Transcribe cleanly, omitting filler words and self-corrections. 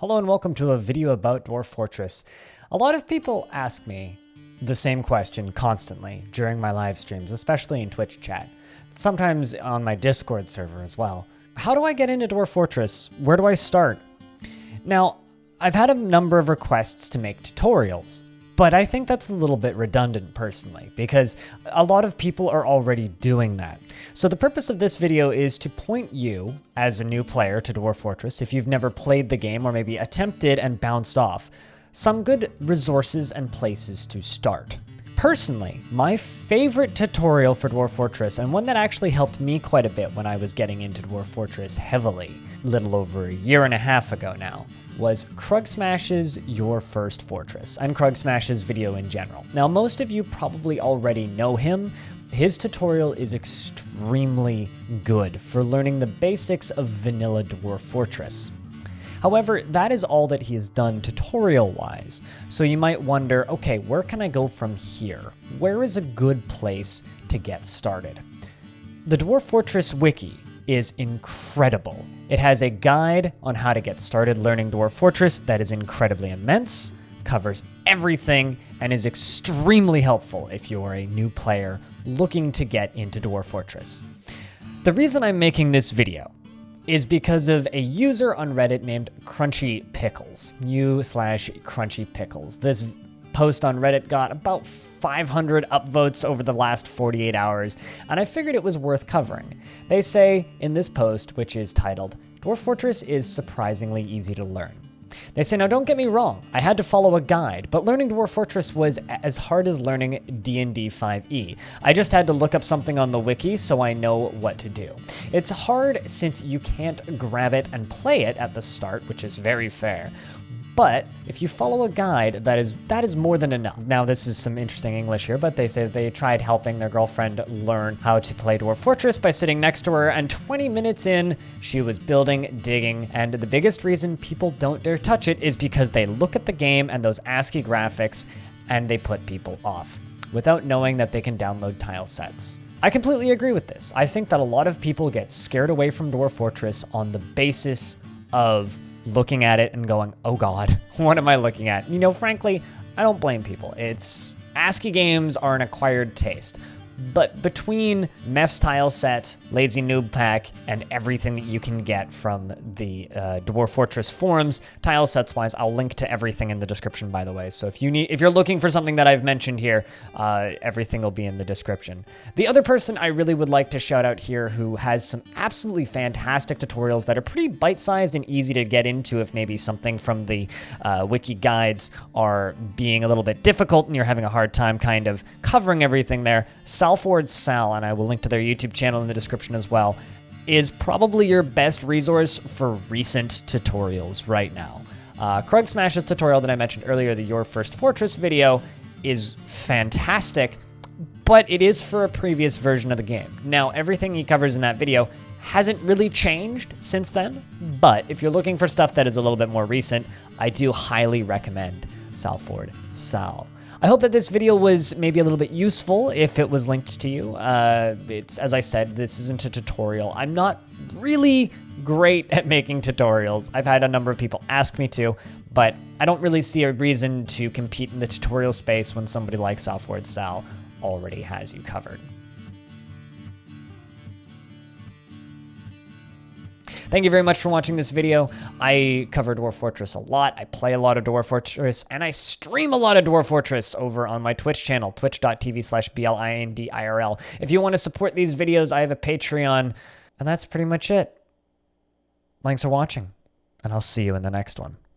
Hello and welcome to a video about Dwarf Fortress. A lot of people ask me the same question constantly during my live streams, especially in Twitch chat, sometimes on my Discord server as well. How do I get into Dwarf Fortress? Where do I start? Now, I've had a number of requests to make tutorials, but I think that's a little bit redundant personally, because a lot of people are already doing that. So the purpose of this video is to point you, as a new player to Dwarf Fortress, if you've never played the game or maybe attempted and bounced off, some good resources and places to start. Personally, my favorite tutorial for Dwarf Fortress, and one that actually helped me quite a bit when I was getting into Dwarf Fortress heavily, a little over a year and a half ago now, was Kruggsmash's Your First Fortress, and Kruggsmash's video in general. Now, most of you probably already know him. His tutorial is extremely good for learning the basics of vanilla Dwarf Fortress. However, that is all that he has done tutorial-wise, so you might wonder, okay, where can I go from here? Where is a good place to get started? The Dwarf Fortress wiki is incredible. It has a guide on how to get started learning Dwarf Fortress that is incredibly immense, covers everything, and is extremely helpful if you are a new player looking to get into Dwarf Fortress. The reason I'm making this video is because of a user on Reddit named CrunchyPickles, u/CrunchyPickles. This post on Reddit got about 500 upvotes over the last 48 hours, and I figured it was worth covering. They say in this post, which is titled, Dwarf Fortress is surprisingly easy to learn. They say, now don't get me wrong, I had to follow a guide, but learning Dwarf Fortress was as hard as learning D&D 5e. I just had to look up something on the wiki so I know what to do. It's hard since you can't grab it and play it at the start, which is very fair. But if you follow a guide, that is more than enough. Now, this is some interesting English here, but they say they tried helping their girlfriend learn how to play Dwarf Fortress by sitting next to her, and 20 minutes in, she was building, digging, and the biggest reason people don't dare touch it is because they look at the game and those ASCII graphics, and they put people off, without knowing that they can download tile sets. I completely agree with this. I think that a lot of people get scared away from Dwarf Fortress on the basis of looking at it and going, oh God, what am I looking at? You know, frankly, I don't blame people. ASCII games are an acquired taste. But between Meph's tile set, Lazy Noob Pack, and everything that you can get from the Dwarf Fortress forums, tile sets wise, I'll link to everything in the description, by the way. So if you're looking for something that I've mentioned here, everything will be in the description. The other person I really would like to shout out here who has some absolutely fantastic tutorials that are pretty bite-sized and easy to get into if maybe something from the wiki guides are being a little bit difficult and you're having a hard time kind of covering everything there. Sal, and I will link to their YouTube channel in the description as well, is probably your best resource for recent tutorials right now. Kruggsmash's tutorial that I mentioned earlier, the Your First Fortress video, is fantastic, but it is for a previous version of the game. Now, everything he covers in that video hasn't really changed since then, but if you're looking for stuff that is a little bit more recent, I do highly recommend Sal. I hope that this video was maybe a little bit useful if it was linked to you. As I said, this isn't a tutorial. I'm not really great at making tutorials. I've had a number of people ask me to, but I don't really see a reason to compete in the tutorial space when somebody like Sal already has you covered. Thank you very much for watching this video. I cover Dwarf Fortress a lot. I play a lot of Dwarf Fortress, and I stream a lot of Dwarf Fortress over on my Twitch channel, twitch.tv/BLINDIRL. If you want to support these videos, I have a Patreon, and that's pretty much it. Thanks for watching, and I'll see you in the next one.